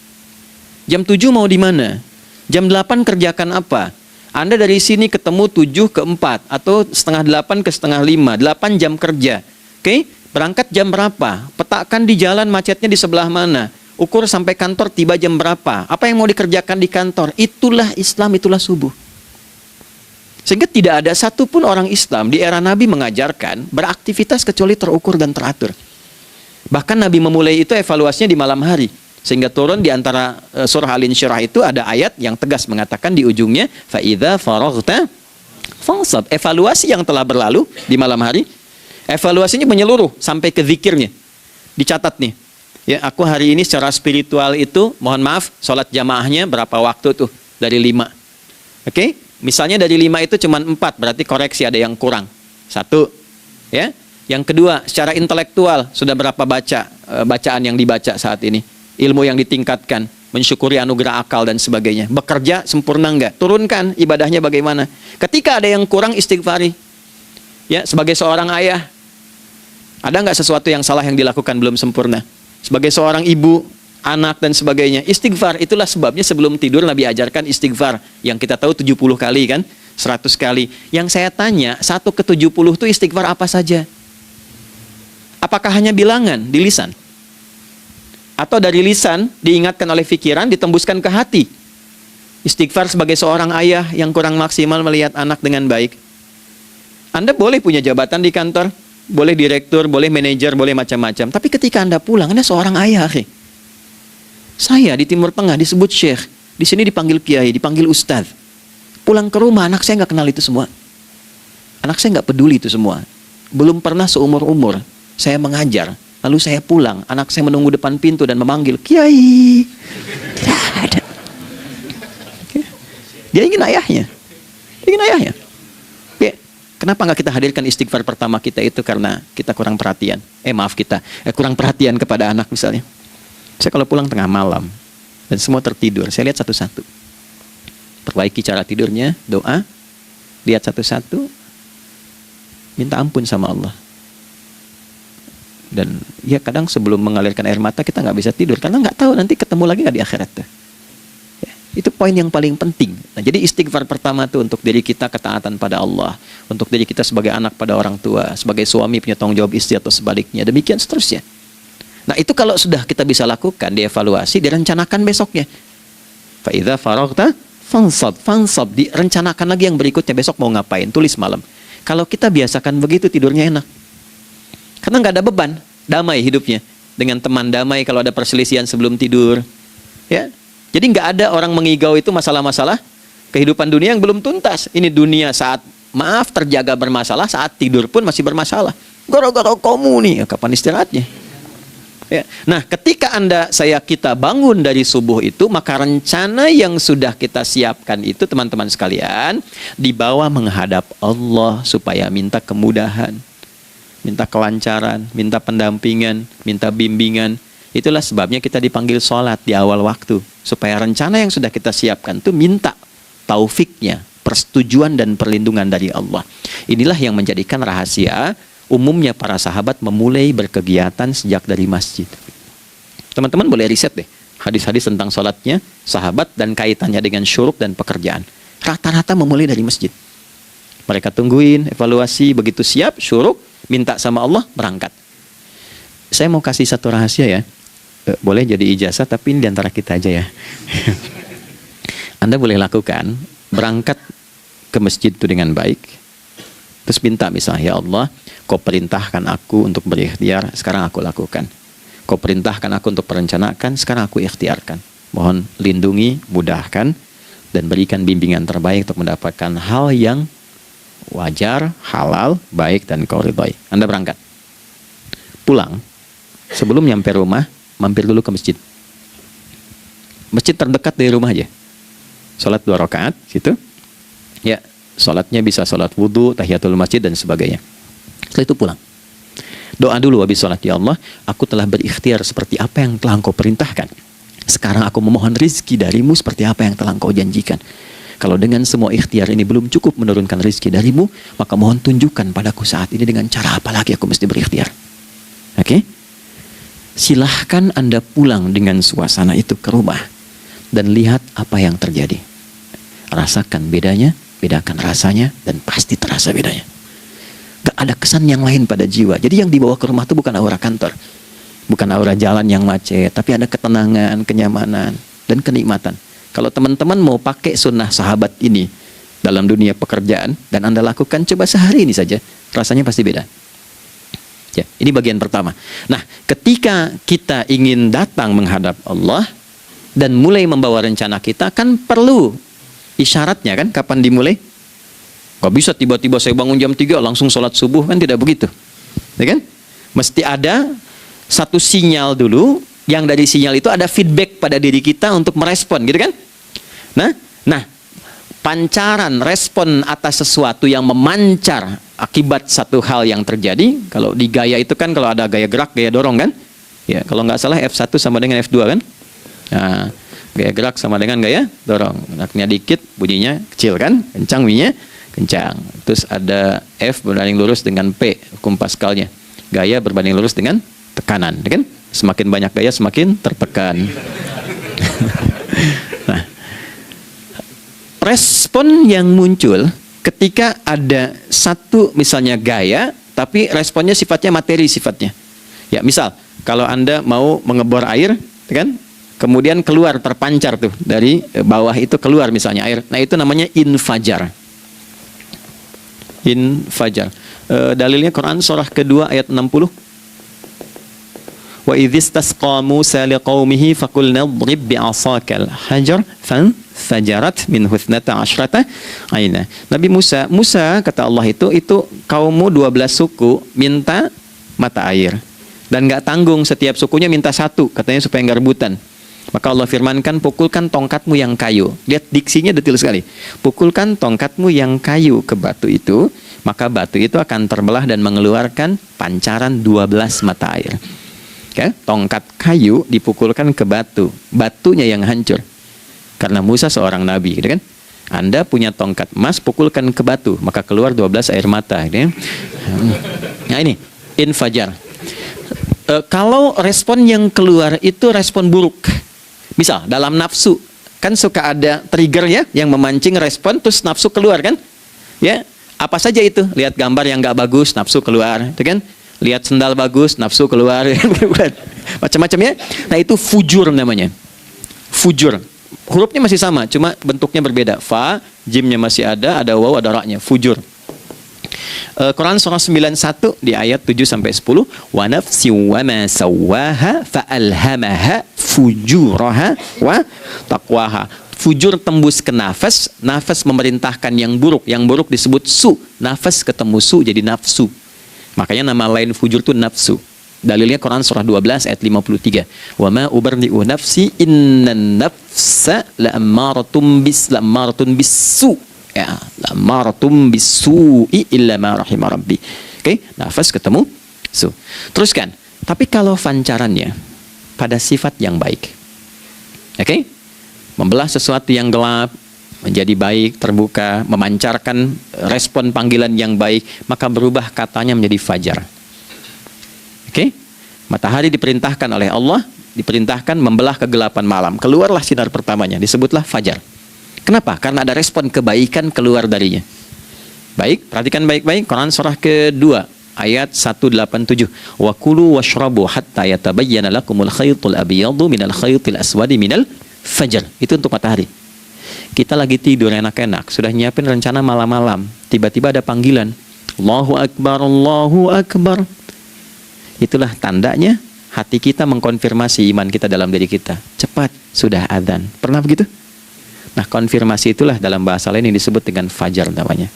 Jam 7 mau di mana? Jam 8 kerjakan apa? Anda dari sini ketemu 7 ke 4, atau setengah 8 ke setengah 5, 8 jam kerja. Oke? Berangkat jam berapa? Petakan di jalan macetnya di sebelah mana? Ukur sampai kantor tiba jam berapa? Apa yang mau dikerjakan di kantor? Itulah Islam, itulah subuh. Sehingga tidak ada satupun orang Islam di era Nabi mengajarkan beraktivitas kecuali terukur dan teratur. Bahkan Nabi memulai itu evaluasinya di malam hari. Sehingga turun di antara surah Al-Insyirah itu ada ayat yang tegas mengatakan di ujungnya, فَإِذَا فَرَغْتَ فَانْصَبْ. Evaluasi yang telah berlalu di malam hari, evaluasinya menyeluruh sampai ke zikirnya. Dicatat nih. Ya, aku hari ini secara spiritual itu, mohon maaf, sholat jamaahnya berapa waktu tuh? Dari 5. Oke? Misalnya dari 5 itu cuma 4, berarti koreksi ada yang kurang. 1, ya. Yang kedua, secara intelektual sudah berapa bacaan yang dibaca saat ini, ilmu yang ditingkatkan, mensyukuri anugerah akal dan sebagainya. Bekerja sempurna enggak? Turunkan ibadahnya bagaimana? Ketika ada yang kurang, istighfari. Ya, sebagai seorang ayah, ada nggak sesuatu yang salah yang dilakukan belum sempurna? Sebagai seorang ibu, anak dan sebagainya, istighfar. Itulah sebabnya sebelum tidur Nabi ajarkan istighfar, yang kita tahu 70 kali kan, 100 kali. Yang saya tanya, 1 ke 70 itu istighfar apa saja? Apakah hanya bilangan di lisan? Atau dari lisan diingatkan oleh pikiran, ditembuskan ke hati? Istighfar sebagai seorang ayah yang kurang maksimal melihat anak dengan baik. Anda boleh punya jabatan di kantor, boleh direktur, boleh manajer, boleh macam-macam. Tapi ketika Anda pulang, Anda seorang ayah, Saya di Timur Tengah disebut syekh, di sini dipanggil kiai, dipanggil ustadz. Pulang ke rumah, anak saya nggak kenal itu semua. Anak saya nggak peduli itu semua. Belum pernah seumur-umur saya mengajar, lalu saya pulang, anak saya menunggu depan pintu dan memanggil kiai. Ada. Dia ingin ayahnya, Oke. Kenapa nggak kita hadirkan istighfar pertama kita itu karena kita kurang perhatian? Kurang perhatian kepada anak misalnya. Saya kalau pulang tengah malam dan semua tertidur, saya lihat satu-satu. Perbaiki cara tidurnya, doa, lihat satu-satu, minta ampun sama Allah. Dan ya kadang sebelum mengalirkan air mata kita nggak bisa tidur karena nggak tahu nanti ketemu lagi nggak di akhirat. Ya, itu poin yang paling penting. Nah, jadi istighfar pertama tuh untuk diri kita, ketaatan pada Allah, untuk diri kita sebagai anak pada orang tua, sebagai suami punya tanggung jawab istri atau sebaliknya, demikian seterusnya. Nah itu kalau sudah kita bisa lakukan, dievaluasi, direncanakan besoknya. Fa'idha faraghta fansab, direncanakan lagi yang berikutnya, besok mau ngapain, tulis malam. Kalau kita biasakan begitu, tidurnya enak. Karena nggak ada beban, damai hidupnya. Dengan teman damai kalau ada perselisihan sebelum tidur. Ya, jadi nggak ada orang mengigau itu masalah-masalah kehidupan dunia yang belum tuntas. Ini dunia saat terjaga bermasalah, saat tidur pun masih bermasalah. Gara-gara kamu nih, kapan istirahatnya? Ya. Nah, ketika kita bangun dari subuh itu, maka rencana yang sudah kita siapkan itu, teman-teman sekalian, dibawa menghadap Allah supaya minta kemudahan, minta kelancaran, minta pendampingan, minta bimbingan. Itulah sebabnya kita dipanggil sholat di awal waktu, supaya rencana yang sudah kita siapkan itu minta taufiknya, persetujuan dan perlindungan dari Allah. Inilah yang menjadikan rahasia umumnya para sahabat memulai berkegiatan sejak dari masjid. Teman-teman boleh riset deh hadis-hadis tentang sholatnya sahabat dan kaitannya dengan syuruk dan pekerjaan. Rata-rata memulai dari masjid. Mereka tungguin, evaluasi, begitu siap, syuruk, minta sama Allah, berangkat. Saya mau kasih satu rahasia ya. Boleh jadi ijazah, tapi ini diantara kita aja ya. Anda boleh lakukan, berangkat ke masjid itu dengan baik. Terus minta misalnya, ya Allah, Kau perintahkan aku untuk berikhtiar, sekarang aku lakukan. Kau perintahkan aku untuk merencanakan, sekarang aku ikhtiarkan. Mohon lindungi, mudahkan, dan berikan bimbingan terbaik untuk mendapatkan hal yang wajar, halal, baik, dan kau ridhoi. Anda berangkat. Pulang, sebelum nyampe rumah, mampir dulu ke masjid. Masjid terdekat dari rumah aja. Sholat 2 rakaat, gitu. Ya, sholatnya bisa sholat wudhu, tahiyatul masjid, dan sebagainya. Setelah itu pulang. Doa dulu habis sholat. Ya Allah, aku telah berikhtiar seperti apa yang telah Engkau perintahkan. Sekarang aku memohon rizki darimu seperti apa yang telah Engkau janjikan. Kalau dengan semua ikhtiar ini belum cukup menurunkan rizki darimu, maka mohon tunjukkan padaku saat ini dengan cara apa lagi aku mesti berikhtiar. Oke? Silahkan Anda pulang dengan suasana itu ke rumah dan lihat apa yang terjadi. Rasakan bedanya, bedakan rasanya, dan pasti terasa bedanya. Gak ada kesan yang lain pada jiwa. Jadi yang dibawa ke rumah itu bukan aura kantor, bukan aura jalan yang macet, tapi ada ketenangan, kenyamanan, dan kenikmatan. Kalau teman-teman mau pakai sunnah sahabat ini dalam dunia pekerjaan dan Anda lakukan, coba sehari ini saja, rasanya pasti beda. Ya, ini bagian pertama. Nah, ketika kita ingin datang menghadap Allah dan mulai membawa rencana kita, kan perlu isyaratnya kan, kapan dimulai? Gak bisa tiba-tiba saya bangun jam 3 langsung sholat subuh, kan tidak begitu. Ya kan? Mesti ada satu sinyal dulu, yang dari sinyal itu ada feedback pada diri kita untuk merespon, gitu kan? Nah, pancaran respon atas sesuatu yang memancar akibat satu hal yang terjadi. Kalau di gaya itu kan, kalau ada gaya gerak, gaya dorong kan? Ya, kalau nggak salah F1 sama dengan F2 kan? Nah, gaya gerak sama dengan gaya dorong. Geraknya dikit, bunyinya kecil kan? Kencang bunyinya, kencang. Terus ada F berbanding lurus dengan P, hukum Pascalnya. Gaya berbanding lurus dengan tekanan, kan? Semakin banyak gaya, semakin tertekan. Nah, respon yang muncul ketika ada satu misalnya gaya, tapi responnya sifatnya materi sifatnya. Ya, misal kalau Anda mau mengebor air, kan? Kemudian keluar terpancar tuh dari bawah itu keluar misalnya air. Nah, itu namanya infajar. Infajar. Dalilnya Quran surah kedua ayat 60. Wa idzistasqa Musa liqaumihi faqulna idrib bi'asakal hajar fanfajarat minhu 12 aina. Nabi Musa kata Allah itu kaummu 12 suku minta mata air dan enggak tanggung, setiap sukunya minta satu, katanya supaya enggak rebutan. Maka Allah firmankan, pukulkan tongkatmu yang kayu. Lihat diksinya detil sekali. Pukulkan tongkatmu yang kayu ke batu itu, maka batu itu akan terbelah dan mengeluarkan pancaran 12 mata air. Okay? Tongkat kayu dipukulkan ke batu, batunya yang hancur. Karena Musa seorang nabi, gitu kan? Anda punya tongkat emas, pukulkan ke batu, maka keluar 12 air mata. Gitu ya? Nah ini, infajar. Kalau respon yang keluar itu respon buruk. Misal, dalam nafsu, kan suka ada trigger ya, yang memancing respon, terus nafsu keluar kan? Ya, apa saja itu? Lihat gambar yang nggak bagus, nafsu keluar, gitu kan? Lihat sendal bagus, nafsu keluar, macam-macam ya. Nah, itu fujur namanya. Fujur. Hurufnya masih sama, cuma bentuknya berbeda. Fa, jimnya masih ada waw, ada ra-nya. Fujur. Quran surah 91 di ayat 7-10. Wa nafsi wa ma sawwaha fa alhamaha fujuraha wa taqwaha. Fujur tembus ke nafas, nafas memerintahkan yang buruk disebut su. Nafas ketemu su jadi nafsu. Makanya nama lain fujur itu nafsu. Dalilnya Quran surah 12 ayat 53. Wa ma ubarri'u nafsi innan nafsa la'ammaratun bisu. Ya, la'ammaratun bisu'i illa ma rahima rabbi. Oke, nafas ketemu su. Teruskan. Tapi kalau pancarannya pada sifat yang baik. Oke? Membelah sesuatu yang gelap menjadi baik, terbuka, memancarkan respon panggilan yang baik, maka berubah katanya menjadi fajar. Oke? Matahari diperintahkan oleh Allah, diperintahkan membelah kegelapan malam. Keluarlah sinar pertamanya, disebutlah fajar. Kenapa? Karena ada respon kebaikan keluar darinya. Baik, perhatikan baik-baik Quran surah kedua ayat 187. Wa kulu washrabu hatta yatabayyana lakumul khaytul abyadu minal khaytil aswadi minal fajar. Itu untuk matahari. Kita lagi tidur enak-enak, sudah nyiapin rencana malam-malam, tiba-tiba ada panggilan, Allahu Akbar, Allahu Akbar. Itulah tandanya hati kita mengkonfirmasi iman kita dalam diri kita. Cepat, sudah adzan. Pernah begitu? Nah, konfirmasi itulah dalam bahasa lain yang disebut dengan fajar namanya.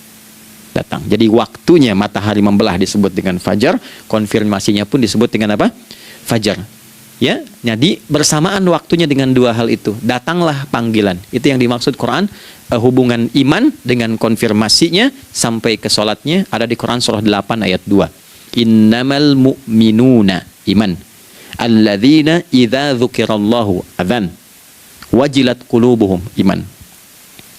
Datang. Jadi waktunya matahari membelah disebut dengan fajar, konfirmasinya pun disebut dengan apa? Fajar. Ya, jadi bersamaan waktunya dengan dua hal itu. Datanglah panggilan. Itu yang dimaksud Quran, hubungan iman dengan konfirmasinya sampai ke sholatnya ada di Quran surah 8 ayat 2. Innamal mu'minuna, iman. Alladzina idza dzukirallahu adzan wajilat qulubuhum, iman.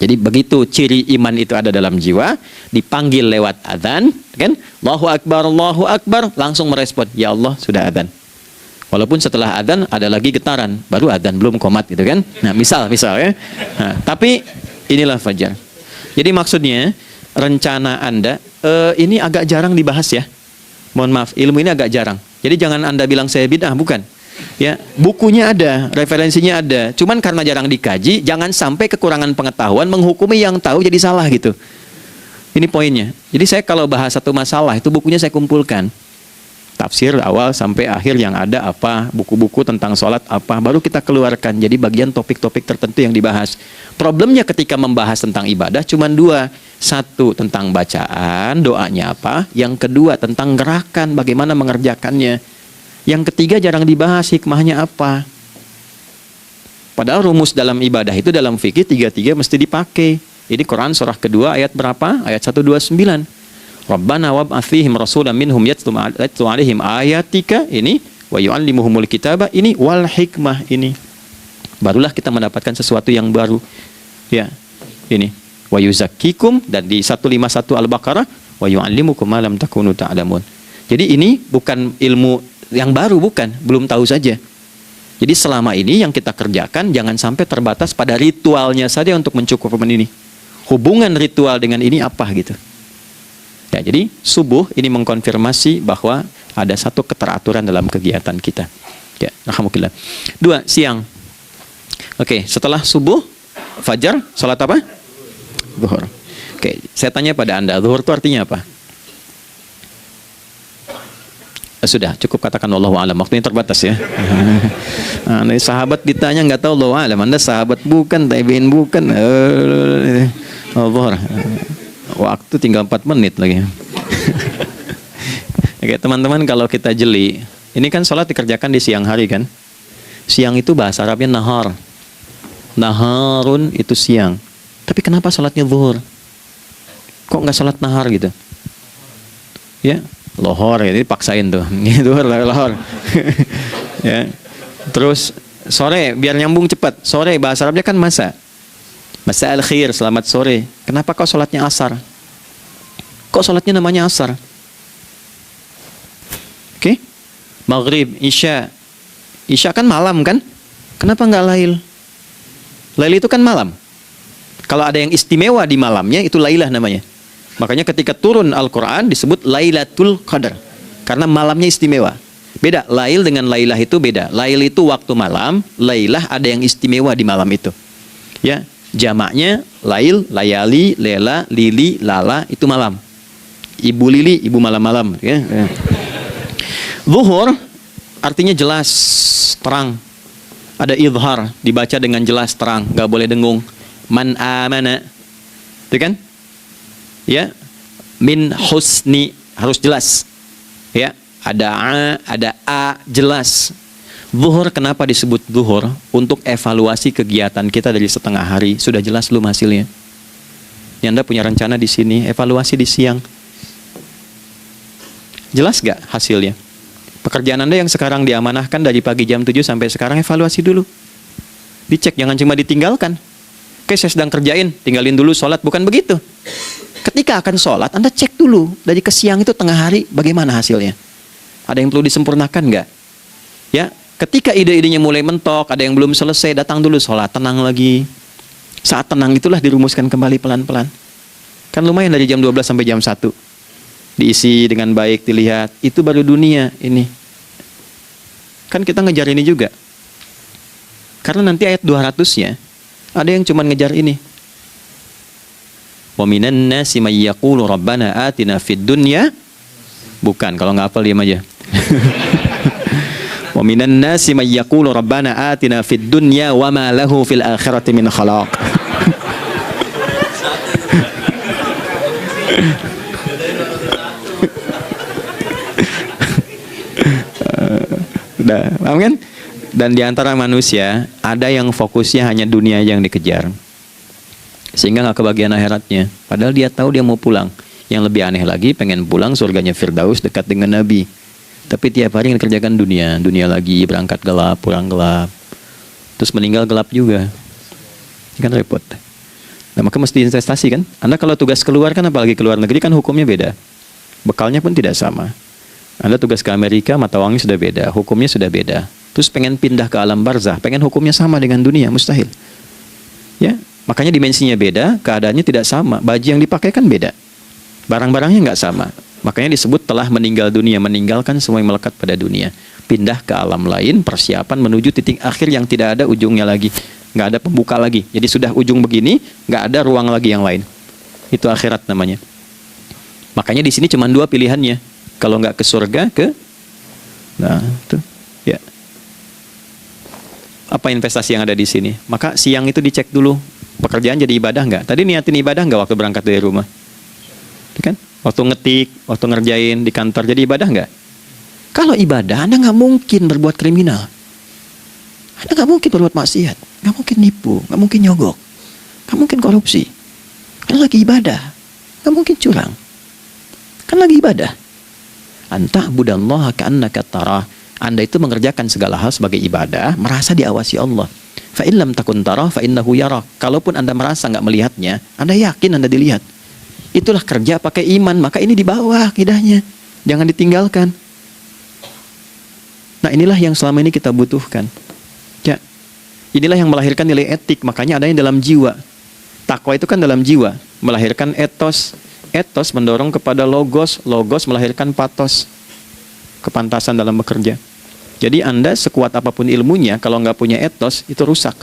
Jadi begitu ciri iman itu ada dalam jiwa, dipanggil lewat adzan, kan? Allahu akbar, langsung merespon, ya Allah sudah adzan. Walaupun setelah adzan ada lagi getaran, baru adzan belum qomat gitu kan. Nah, misal ya. Nah, tapi inilah fajar. Jadi maksudnya rencana Anda ini agak jarang dibahas ya. Mohon maaf, ilmu ini agak jarang. Jadi jangan Anda bilang saya bid'ah, bukan. Ya, bukunya ada, referensinya ada. Cuman karena jarang dikaji, jangan sampai kekurangan pengetahuan menghukumi yang tahu jadi salah gitu. Ini poinnya. Jadi saya kalau bahas satu masalah, itu bukunya saya kumpulkan. Tafsir awal sampai akhir yang ada apa, buku-buku tentang sholat apa, baru kita keluarkan. Jadi bagian topik-topik tertentu yang dibahas. Problemnya ketika membahas tentang ibadah cuma dua. Satu, tentang bacaan, doanya apa. Yang kedua, tentang gerakan, bagaimana mengerjakannya. Yang ketiga, jarang dibahas hikmahnya apa. Padahal rumus dalam ibadah itu dalam fikih tiga-tiga mesti dipakai. Ini Quran surah kedua ayat berapa? Ayat 129. Rabbana wab'ats fihim rasulan minhum yatlu 'alaihim ayatika, ini wa yu'allimuhumul kitaba, ini wal hikmah, ini. Barulah kita mendapatkan sesuatu yang baru. Ya. Ini wa yuzakkikum, dan di 151 Al-Baqarah wa yu'allimukum ma lam takunu ta'lamun. Jadi ini bukan ilmu yang baru, bukan, belum tahu saja. Jadi selama ini yang kita kerjakan jangan sampai terbatas pada ritualnya saja untuk mencukupkan ini. Hubungan ritual dengan ini apa gitu. Ya, jadi subuh ini mengkonfirmasi bahwa ada satu keteraturan dalam kegiatan kita. Ya, alhamdulillah. 2, siang. Oke, setelah subuh, fajar, salat apa? Zuhur. Oke, saya tanya pada Anda, zuhur itu artinya apa? Sudah, cukup katakan wallahu a'lam. Waktunya terbatas ya. Nah, sahabat ditanya nggak tahu wallahu a'lam. Anda sahabat bukan, tabi'in bukan. Zuhur. Waktu tinggal 4 menit lagi. Oke, teman-teman, kalau kita jeli, ini kan sholat dikerjakan di siang hari kan? Siang itu bahasa Arabnya nahar. Naharun itu siang. Tapi kenapa sholatnya zuhur? Kok nggak sholat nahar gitu? Ya, lohor ya, jadi paksain tuh. Zuhur, lohor. Ya. Terus sore, biar nyambung cepat. Sore bahasa Arabnya kan masa. Masa al-khir, selamat sore. Kenapa kau sholatnya asar? Kok sholatnya namanya asar? Oke? Maghrib, isya. Isya kan malam kan? Kenapa nggak lail? Lail itu kan malam. Kalau ada yang istimewa di malamnya, itu lailah namanya. Makanya ketika turun Al-Quran disebut Lailatul Qadar. Karena malamnya istimewa. Beda, lail dengan lailah itu beda. Lail itu waktu malam, lailah ada yang istimewa di malam itu. Ya. Jamaknya lail, layali, lela, lili, lala, itu malam. Ibu lili, ibu malam-malam. Ya. Zuhur artinya jelas, terang. Ada idhar, dibaca dengan jelas, terang, gak boleh dengung. Man amana, itu kan? Ya, min husni, harus jelas. Ya, ada a, jelas. Zuhur kenapa disebut zuhur? Untuk evaluasi kegiatan kita dari setengah hari. Sudah jelas belum hasilnya? Ya, Anda punya rencana di sini, evaluasi di siang. Jelas gak hasilnya? Pekerjaan Anda yang sekarang diamanahkan dari pagi jam 7 sampai sekarang, evaluasi dulu. Dicek, jangan cuma ditinggalkan. Oke, saya sedang kerjain, tinggalin dulu sholat. Bukan begitu. Ketika akan sholat, Anda cek dulu. Dari ke siang itu tengah hari, bagaimana hasilnya? Ada yang perlu disempurnakan gak? Ya. Ketika ide-idenya mulai mentok, ada yang belum selesai, datang dulu sholat, tenang lagi. Saat tenang itulah dirumuskan kembali pelan-pelan. Kan lumayan dari jam 12 sampai jam 1. Diisi dengan baik, dilihat. Itu baru dunia ini. Kan kita ngejar ini juga. Karena nanti ayat 200-nya, ada yang cuma ngejar ini. Wa minan nasi may yaqulu rabbana atina fid dunya. Bukan, kalau nggak hafal diam aja. Wa Wa minan nasi may yaqulu rabbana atina fid dunya wa ma lahu fil akhirati min khalaq. Udah, paham kan? Dan di antara manusia ada yang fokusnya hanya dunia yang dikejar, sehingga nggak kebagian akhiratnya. Padahal dia tahu dia mau pulang. Yang lebih aneh lagi, pengen pulang surganya Firdaus dekat dengan Nabi. Tapi tiap hari kerjakan dunia, dunia lagi, berangkat gelap, pulang gelap, terus meninggal gelap juga. Kan repot. Nah, maka mesti investasi kan. Anda kalau tugas keluar kan, apalagi keluar negeri kan hukumnya beda. Bekalnya pun tidak sama. Anda tugas ke Amerika, mata uangnya sudah beda, hukumnya sudah beda. Terus pengen pindah ke alam barzah, pengen hukumnya sama dengan dunia, mustahil. Ya, makanya dimensinya beda, keadaannya tidak sama, baju yang dipakai kan beda, barang-barangnya nggak sama. Makanya disebut telah meninggal dunia, meninggalkan semua yang melekat pada dunia, pindah ke alam lain, persiapan menuju titik akhir yang tidak ada ujungnya lagi, nggak ada pembuka lagi. Jadi sudah ujung begini, nggak ada ruang lagi yang lain. Itu akhirat namanya. Makanya di sini cuma dua pilihannya. Kalau nggak ke surga, nah itu, ya. Apa investasi yang ada di sini? Maka siang itu dicek dulu, pekerjaan jadi ibadah nggak? Tadi niatin ibadah nggak waktu berangkat dari rumah? Kan? Waktu ngetik, waktu ngerjain di kantor jadi ibadah nggak? Kalau ibadah, Anda nggak mungkin berbuat kriminal, Anda nggak mungkin berbuat maksiat, nggak mungkin nipu, nggak mungkin nyogok, nggak mungkin korupsi. Kan lagi ibadah, nggak mungkin curang. Kan lagi ibadah. Anta budallaha ka'annaka tarah. Anda itu mengerjakan segala hal sebagai ibadah, merasa diawasi Allah. Fa in lam takun tarah fa innahu yarak. Kalaupun Anda merasa nggak melihatnya, Anda yakin Anda dilihat. Itulah kerja pakai iman, maka ini di bawah akidahnya. Jangan ditinggalkan. Nah, inilah yang selama ini kita butuhkan. Ya. Inilah yang melahirkan nilai etik, makanya adanya dalam jiwa. Takwa itu kan dalam jiwa, melahirkan etos. Etos mendorong kepada logos, logos melahirkan patos, kepantasan dalam bekerja. Jadi Anda sekuat apapun ilmunya, kalau nggak punya etos, itu rusak.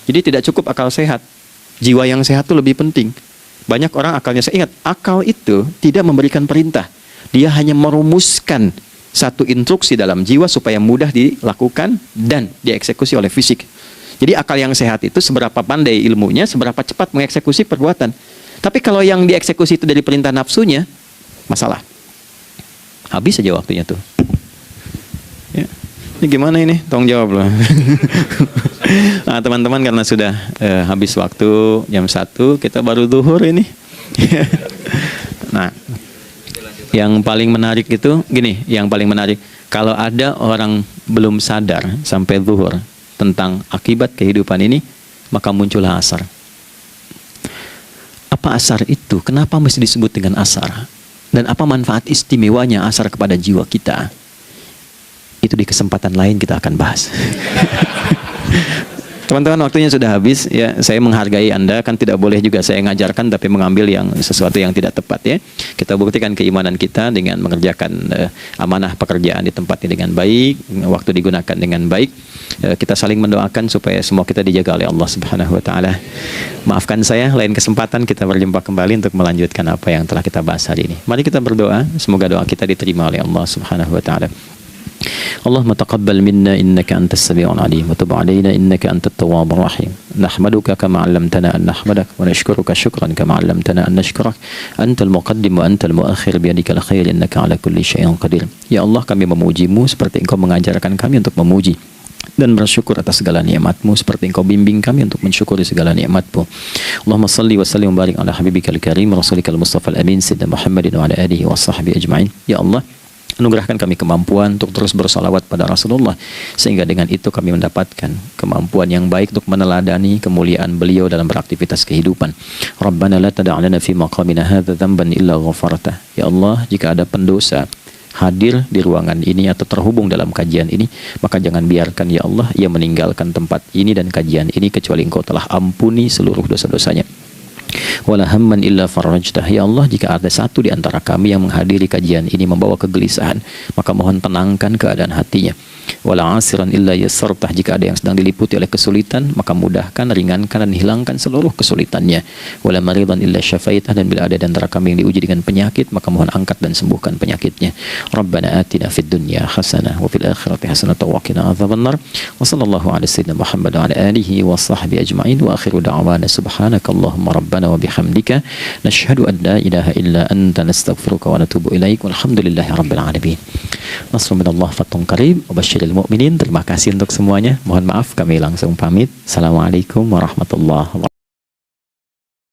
Jadi tidak cukup akal sehat. Jiwa yang sehat itu lebih penting. Banyak orang akalnya, saya ingat, akal itu tidak memberikan perintah. Dia hanya merumuskan satu instruksi dalam jiwa supaya mudah dilakukan dan dieksekusi oleh fisik. Jadi akal yang sehat itu seberapa pandai ilmunya, seberapa cepat mengeksekusi perbuatan. Tapi kalau yang dieksekusi itu dari perintah nafsunya, masalah. Habis saja waktunya tuh. Ya. Ini gimana ini? Tolong jawab loh. Nah, teman-teman, karena sudah habis waktu jam 1, kita baru zuhur ini. Nah, yang paling menarik itu gini, yang paling menarik, kalau ada orang belum sadar sampai zuhur tentang akibat kehidupan ini, maka muncullah asar. Apa asar itu? Kenapa mesti disebut dengan asar? Dan apa manfaat istimewanya asar kepada jiwa kita? Itu di kesempatan lain kita akan bahas. Teman-teman, waktunya sudah habis ya. Saya menghargai Anda, kan tidak boleh juga saya ngajarkan tapi mengambil yang sesuatu yang tidak tepat ya. Kita buktikan keimanan kita dengan mengerjakan amanah pekerjaan di tempat ini dengan baik, waktu digunakan dengan baik. Kita saling mendoakan supaya semua kita dijaga oleh Allah Subhanahu wa taala. Maafkan saya, lain kesempatan kita berjumpa kembali untuk melanjutkan apa yang telah kita bahas hari ini. Mari kita berdoa, semoga doa kita diterima oleh Allah Subhanahu wa taala. اللهم تقبل منا إنك أنت السميع العليم وتب علينا إنك أنت التواب الرحيم نحمدك كما علمتنا أن نحمدك ونشكرك شكرا كما علمتنا أن نشكرك أنت المقدم وأنت المؤخر بيدك الخير إنك على كل شيء قدير. Ya Allah, kami memujimu seperti Engkau mengajarkan kami untuk memuji dan bersyukur atas segala nikmat-Mu seperti Engkau bimbing kami untuk mensyukuri segala nikmat-Mu. Allahumma salli wa sallim wa barik ala habibikal karim rasulikal mustafa al-amin sayyidina Muhammadin wa ala alihi wa sahbihi ajma'in. Ya Allah, anugerahkan kami kemampuan untuk terus bersalawat pada Rasulullah, sehingga dengan itu kami mendapatkan kemampuan yang baik untuk meneladani kemuliaan beliau dalam beraktivitas kehidupan. Rabbana la tada' lana fi maqamina hadza dhanban illa ghafartah. Ya Allah, jika ada pendosa hadir di ruangan ini atau terhubung dalam kajian ini, maka jangan biarkan ya Allah ia meninggalkan tempat ini dan kajian ini kecuali Engkau telah ampuni seluruh dosa-dosanya. Wala hamman illa farajtah. Ya Allah, jika ada satu di antara kami yang menghadiri kajian ini membawa kegelisahan, maka mohon tenangkan keadaan hatinya. wala asiran illa yassartah. Jika ada yang sedang diliputi oleh kesulitan, maka mudahkan, ringankan dan hilangkan seluruh kesulitannya. Wala maridan illa syafaitah. Dan bila ada di antara kami yang diuji dengan penyakit, maka mohon angkat dan sembuhkan penyakitnya. Rabbana atina fid dunya hasanah wa fil akhirati hasanah wa qina adzabannar. Wa sallallahu ala sayyidina Muhammad wa ala alihi wa sahbihi ajma'in. Wa akhiru da'wana subhanakallahumma rabbana wa bihamdika nashhadu an la ilaha illa anta nastaghfiruka wa natubu ilaik. Walhamdulillahi rabbil alamin. Nasrun minallah fathun qarib wa basyiril mu'minin. Terima kasih untuk semuanya. Mohon maaf kami langsung pamit. Assalamualaikum warahmatullahi wabarakatuh.